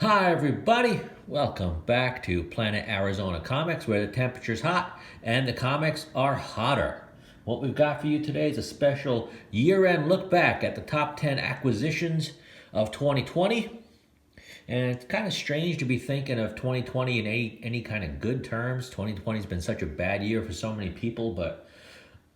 Hi, everybody. Welcome back to Planet Arizona Comics, where the temperature's hot and the comics are hotter. What we've got for you today is a special year end look back at the top 10 acquisitions of 2020. And it's kind of strange to be thinking of 2020 in any kind of good terms. 2020 has been such a bad year for so many people, but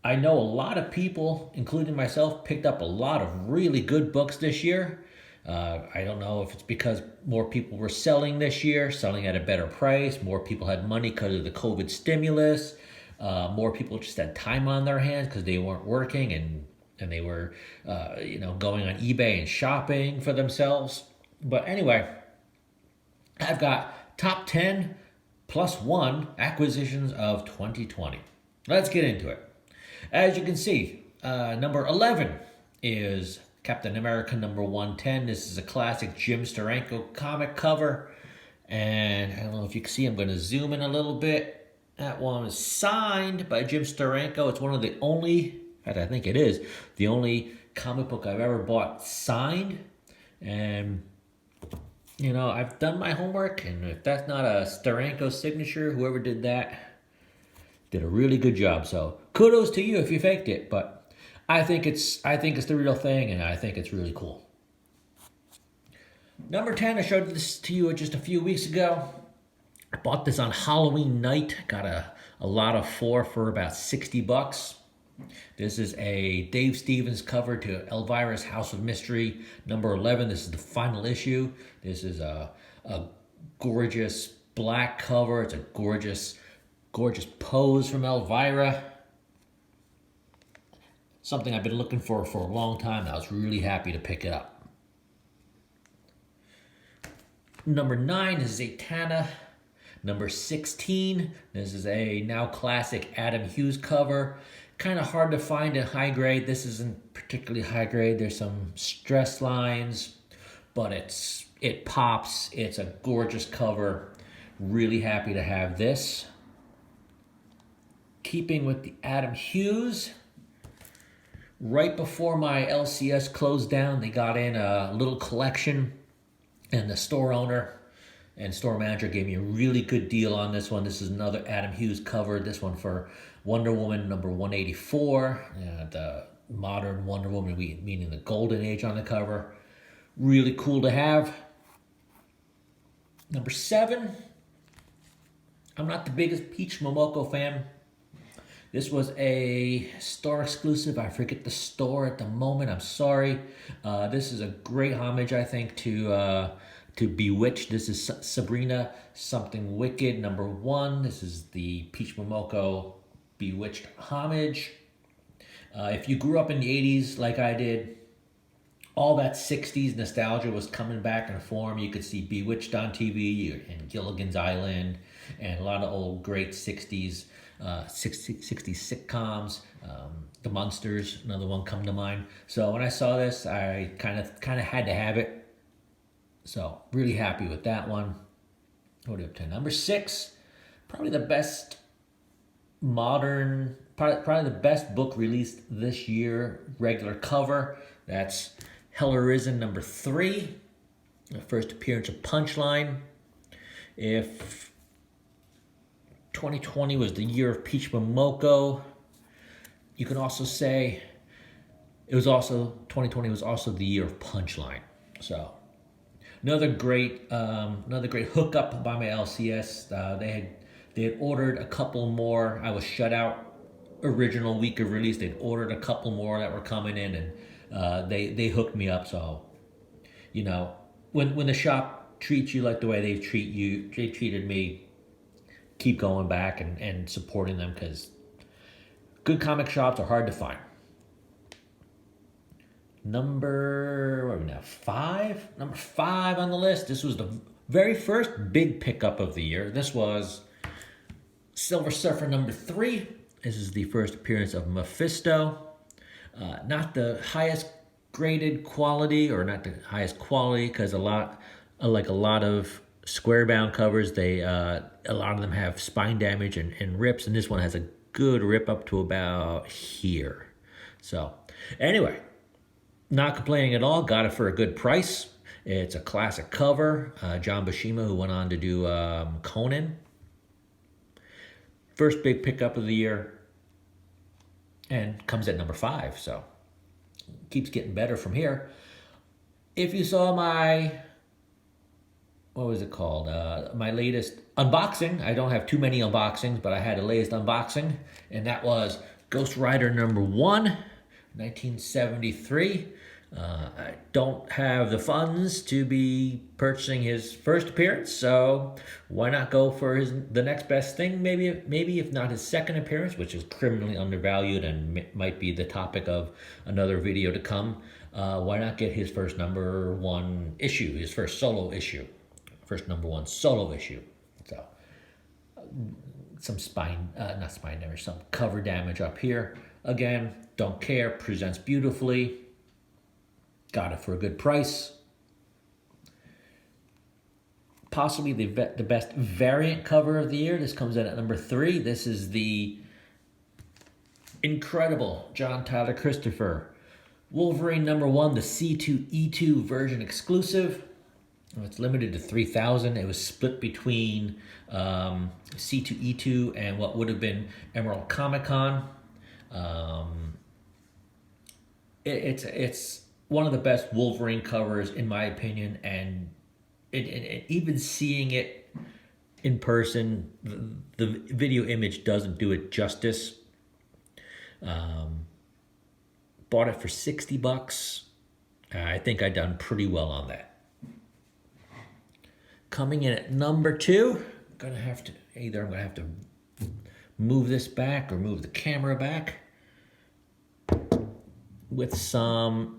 I know a lot of people, including myself, picked up a lot of really good books this year. I don't know if it's because more people were selling this year, selling at a better price. More people had money because of the COVID stimulus. More people just had time on their hands because they weren't working and they were, going on eBay and shopping for themselves. But anyway, I've got top 10 plus one acquisitions of 2020. Let's get into it. As you can see, number 11 is Captain America number 110. This is a classic Jim Steranko comic cover. And I don't know if you can see, I'm going to zoom in a little bit. That one is signed by Jim Steranko. It's one of the only, in fact, I think it is, the only comic book I've ever bought signed. And, I've done my homework. And if that's not a Steranko signature, whoever did that did a really good job. So kudos to you if you faked it. But I think it's the real thing, and I think it's really cool. Number 10, I showed this to you just a few weeks ago. I bought this on Halloween night. Got a lot of four for about $60. This is a Dave Stevens cover to Elvira's House of Mystery, number 11. This is the final issue. This is a gorgeous black cover. It's a gorgeous pose from Elvira. Something I've been looking for a long time. I was really happy to pick it up. Number 9 is Zatanna. Number 16, this is a now classic Adam Hughes cover. Kind of hard to find in high grade. This isn't particularly high grade. There's some stress lines, but it pops. It's a gorgeous cover. Really happy to have this. Keeping with the Adam Hughes, right before my LCS closed down, they got in a little collection, and the store owner and store manager gave me a really good deal on this one. This is another Adam Hughes cover. This one for Wonder Woman number 184, the modern Wonder Woman, meaning the golden age on the cover. Really cool to have. Number 7, I'm not the biggest Peach Momoko fan. This was a store exclusive. I forget the store at the moment. I'm sorry. This is a great homage, I think, to Bewitched. This is Sabrina Something Wicked, number 1. This is the Peach Momoko Bewitched homage. If you grew up in the 80s like I did, all that 60s nostalgia was coming back in form. You could see Bewitched on TV and Gilligan's Island and a lot of old great 60s 60s sitcoms. The Munsters, another one come to mind. So when I saw this, I kind of had to have it. So really happy with that one. What are we up to? Number 6, probably the best modern, probably the best book released this year, regular cover. That's Hell Arisen number 3, the first appearance of Punchline. If 2020 was the year of Peach Momoko, you can also say 2020 was also the year of Punchline. So another great hookup by my LCS. They had ordered a couple more. I was shut out original week of release. They'd ordered a couple more that were coming in, and they hooked me up. So when the shop treats you like the way they treated me, keep going back and supporting them, because good comic shops are hard to find. Number 5? Number 5 on the list. This was the very first big pickup of the year. This was Silver Surfer number 3. This is the first appearance of Mephisto. Not the highest graded quality, or not the highest quality, because a lot of square bound covers, a lot of them have spine damage and rips, and this one has a good rip up to about here. So anyway, not complaining at all. Got it for a good price. It's a classic cover. John Buscema, who went on to do Conan. First big pickup of the year. And comes at number 5, so keeps getting better from here. If you saw my, what was it called? My latest unboxing. I don't have too many unboxings, but I had a latest unboxing, and that was Ghost Rider number 1, 1973. I don't have the funds to be purchasing his first appearance, so why not go for the next best thing? Maybe if not his second appearance, which is criminally undervalued and might be the topic of another video to come. Why not get his first number 1 issue, his first solo issue, first number 1 solo issue? So some not spine damage, some cover damage up here. Again, don't care. Presents beautifully. Got it for a good price. Possibly the best variant cover of the year. This comes in at number 3. This is the incredible John Tyler Christopher Wolverine number 1, the C2E2 version exclusive. It's limited to 3,000. It was split between C2E2 and what would have been Emerald Comic Con. It's one of the best Wolverine covers in my opinion, and even seeing it in person, the video image doesn't do it justice. Bought it for $60. I think I done pretty well on that. Coming in at number 2, I'm gonna have to move this back or move the camera back with some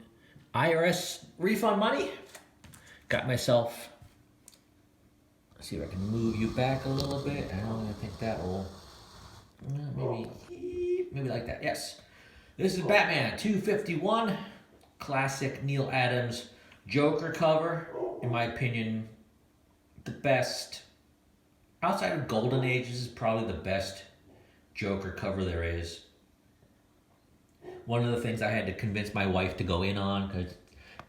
IRS refund money. Got myself, let's see if I can move you back a little bit. I think that will, maybe like that, yes. This is Batman 251, classic Neil Adams Joker cover. In my opinion, the best, outside of Golden Age, this is probably the best Joker cover there is. One of the things I had to convince my wife to go in on, because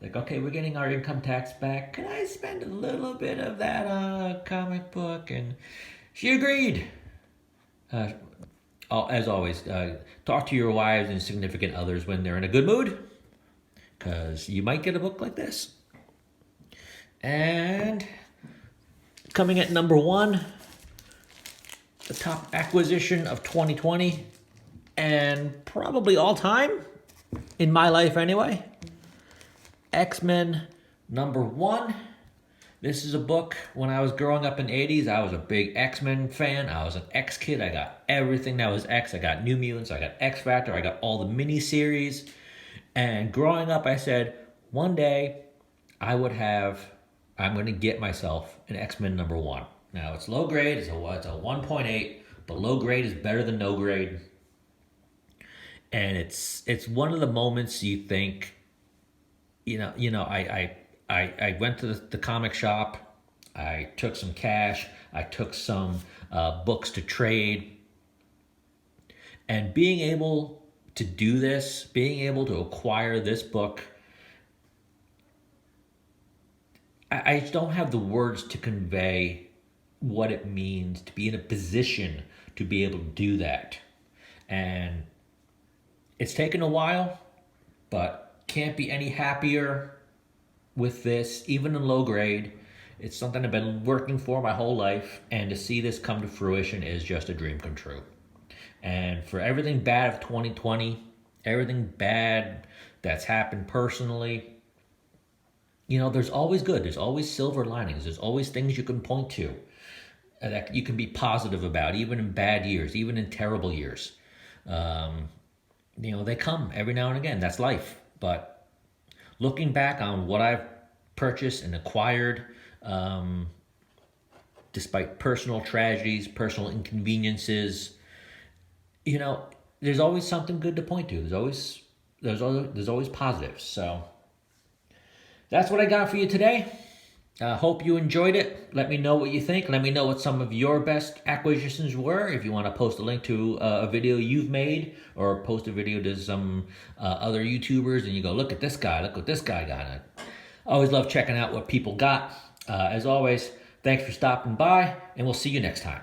like, okay, we're getting our income tax back. Can I spend a little bit of that on a comic book? And she agreed. As always, talk to your wives and significant others when they're in a good mood, because you might get a book like this. And coming at number 1, the top acquisition of 2020, and probably all time, in my life anyway, X-Men number 1. This is a book, when I was growing up in the 80s, I was a big X-Men fan. I was an X kid. I got everything that was X. I got New Mutants, I got X-Factor, I got all the miniseries. And growing up, I said, one day, I'm going to get myself an X-Men number 1. Now, it's low grade, it's a 1.8, but low grade is better than no grade. And it's one of the moments you think, I went to the comic shop, I took some cash, I took some books to trade, and being able to do this, being able to acquire this book, I just don't have the words to convey what it means to be in a position to be able to do that. And it's taken a while, but can't be any happier with this, even in low grade. It's something I've been working for my whole life, and to see this come to fruition is just a dream come true. And for everything bad of 2020, everything bad that's happened personally, there's always good. There's always silver linings. There's always things you can point to that you can be positive about, even in bad years, even in terrible years. They come every now and again. That's life. But looking back on what I've purchased and acquired, despite personal tragedies, personal inconveniences, there's always something good to point to. There's always positives. So that's what I got for you today. Hope you enjoyed it. Let me know what you think. Let me know what some of your best acquisitions were. If you want to post a link to a video you've made, or post a video to some other YouTubers, and you go, look at this guy, look what this guy got. Always love checking out what people got. As always, thanks for stopping by, and we'll see you next time.